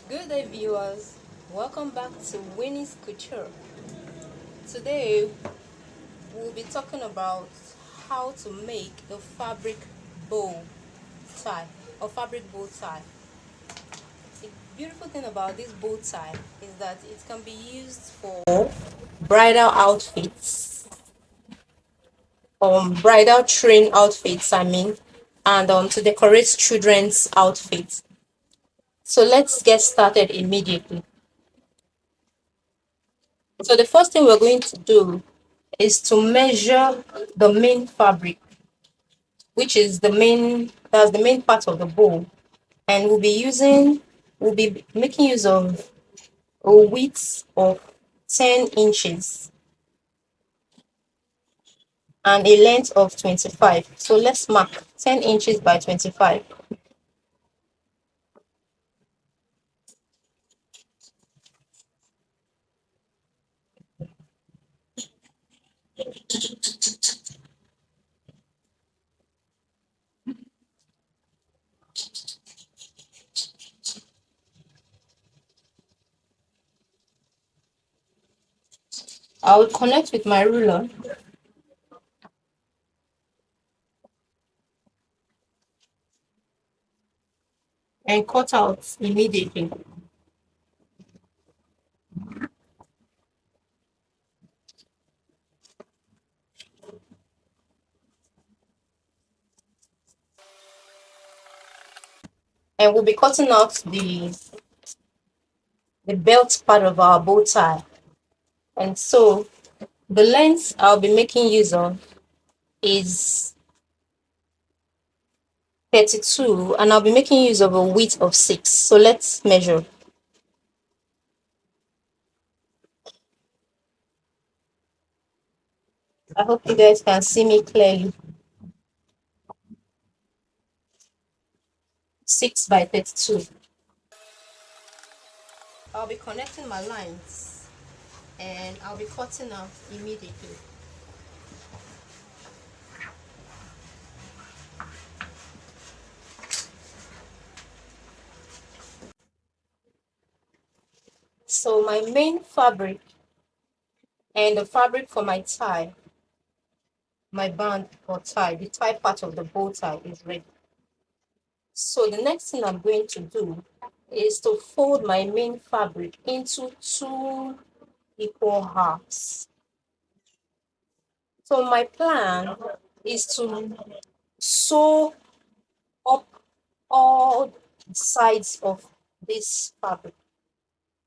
Good day, viewers. Welcome back to Winnie's Couture. Today, we'll be talking about how to make a fabric bow tie or fabric bow tie. The beautiful thing about this bow tie is that it can be used for bridal outfits, bridal train outfits, and to decorate children's outfits. So let's get started immediately. So the first thing we're going to do is to measure the main fabric, which is that's the main part of the bowl. And we'll be making use of a width of 10 inches and a length of 25. So let's mark 10 inches by 25. I will connect with my ruler and cut out immediately. And we'll be cutting out the belt part of our bow tie. And so the length I'll be making use of is 32, and I'll be making use of a width of 6. So let's measure. I hope you guys can see me clearly. 6 by 32. I'll be connecting my lines and I'll be cutting out immediately. So my main fabric and the fabric for my tie, my band or tie, the tie part of the bow tie is ready. So the next thing I'm going to do is to fold my main fabric into 2 equal halves. So my plan is to sew up all sides of this fabric.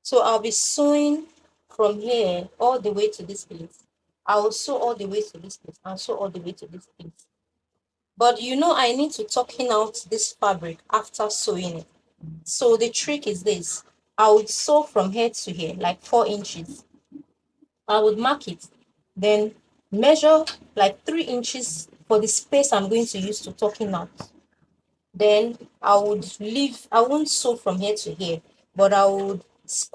So I'll be sewing from here all the way to this place. I will sew all the way to this place and sew all the way to this place. But I need to tucking out this fabric after sewing it. So the trick is this. I would sew from here to here, like 4 inches. I would mark it, then measure like 3 inches for the space I'm going to use to tucking out. Then I won't sew from here to here, but I would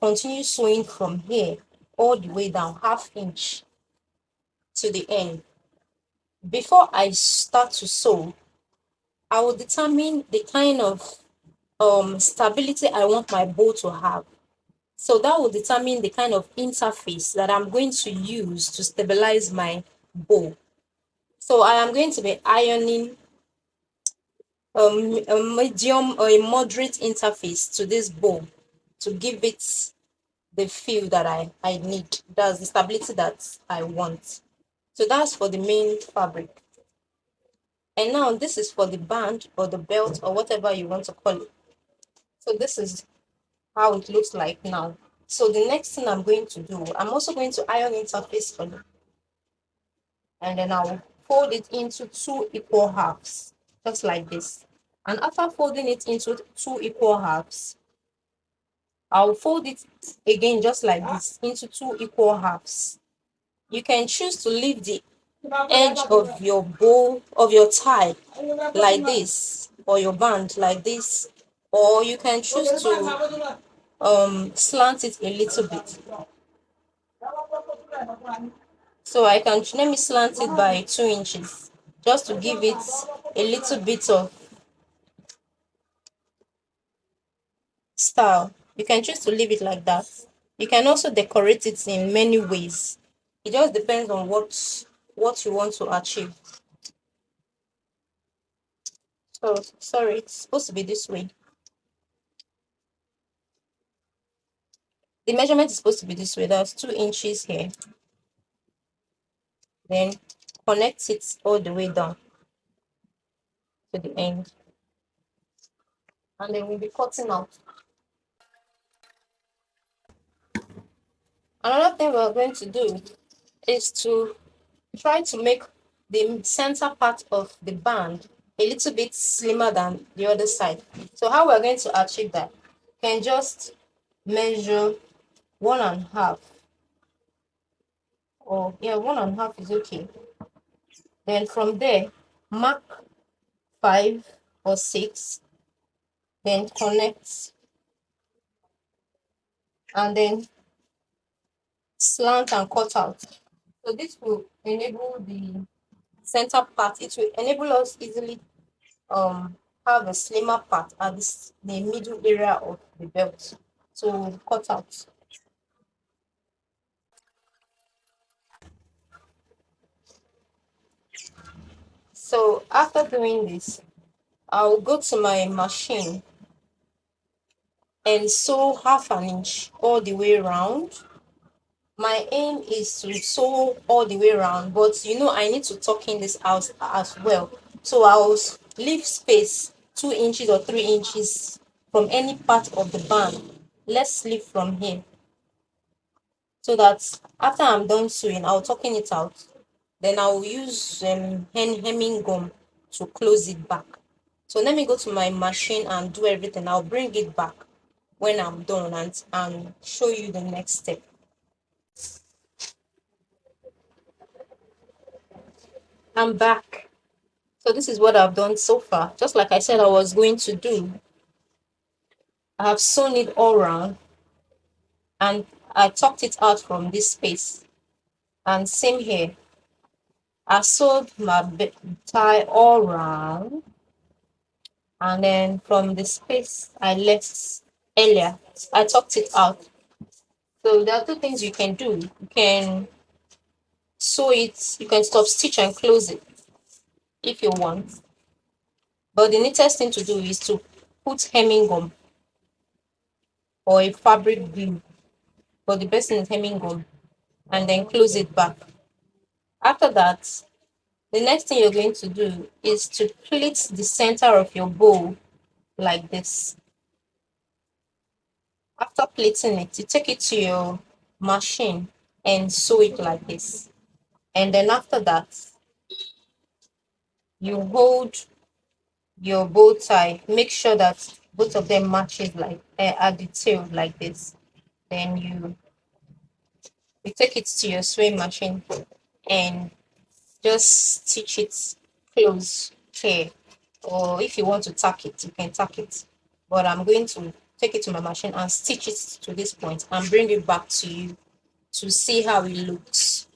continue sewing from here all the way down 1/2 inch to the end. Before I start to sew, I will determine the kind of stability I want my bow to have. So that will determine the kind of interface that I'm going to use to stabilize my bow. So I am going to be ironing a medium or a moderate interface to this bow to give it the feel that I need. That's the stability that I want. So that's for the main fabric. And now this is for the band or the belt or whatever you want to call it. So this is how it looks like now. So the next thing I'm going to do, I'm also going to iron interface for it. And then I'll fold it into 2 equal halves, just like this. And after folding it into 2 equal halves, I'll fold it again just like this into 2 equal halves. You can choose to leave the edge of your bow of your tie like this, or your band like this, or you can choose to slant it a little bit. So I can let me slant it by 2 inches just to give it a little bit of style. You can choose to leave it like that. You can also decorate it in many ways. It just depends on what you want to achieve. So sorry, it's supposed to be this way. The measurement is supposed to be this way. That's 2 inches here. Then connect it all the way down to the end. And then we'll be cutting out. Another thing we're going to do is to try to make the center part of the band a little bit slimmer than the other side. So how we're going to achieve that? You can just measure 1.5, or yeah, 1.5 is okay. Then from there, mark 5 or 6, then connect, and then slant and cut out. So this will enable the center part. It will enable us easily have a slimmer part at the middle area of the belt. So we'll cut out. So after doing this, I'll go to my machine and sew 1/2 inch all the way around. My aim is to sew all the way around, but I need to tuck in this out as well. So I'll leave space 2 inches or 3 inches from any part of the band. Let's leave from here, so that after I'm done sewing, I'll tuck in it out. Then I'll use hemming gum to close it back. So let me go to my machine and do everything. I'll bring it back when I'm done and show you the next step. I'm back. So this is what I've done so far. Just like I said I was going to do. I have sewn it all around and I tucked it out from this space. And same here. I sewed my tie all around, and then from the space I left earlier, I tucked it out. So there are two things you can do. You can sew it, you can stop stitch and close it if you want. But the neatest thing to do is to put hemming gum or a fabric glue. But the best thing is hemming gum, and then close it back. After that, the next thing you're going to do is to pleat the center of your bow like this. After pleating it, you take it to your machine and sew it like this. And then after that, you hold your bow tie. Make sure that both of them matches like at the tail like this. Then you take it to your sewing machine and just stitch it close here. Or if you want to tack it, you can tack it. But I'm going to take it to my machine and stitch it to this point and bring it back to you to see how it looks.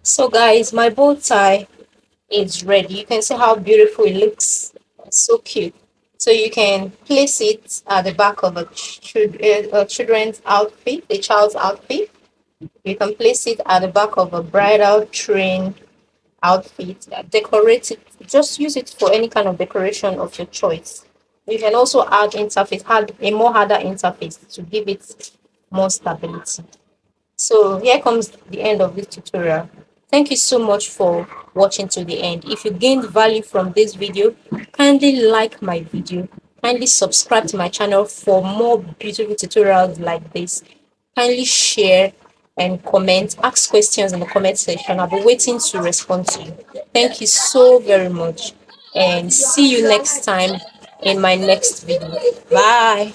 So guys, my bow tie is ready. You can see how beautiful it looks. It's so cute. So you can place it at the back of a children's outfit, a child's outfit. You can place it at the back of a bridal train outfit. Decorate it. Just use it for any kind of decoration of your choice. You can also add interface, add a more harder interface to give it more stability. So here comes the end of this tutorial. Thank you so much for watching to the end. If you gained value from this video, kindly like my video. Kindly subscribe to my channel for more beautiful tutorials like this. Kindly share and comment. Ask questions in the comment section. I'll be waiting to respond to you. Thank you so very much, and see you next time in my next video. Bye.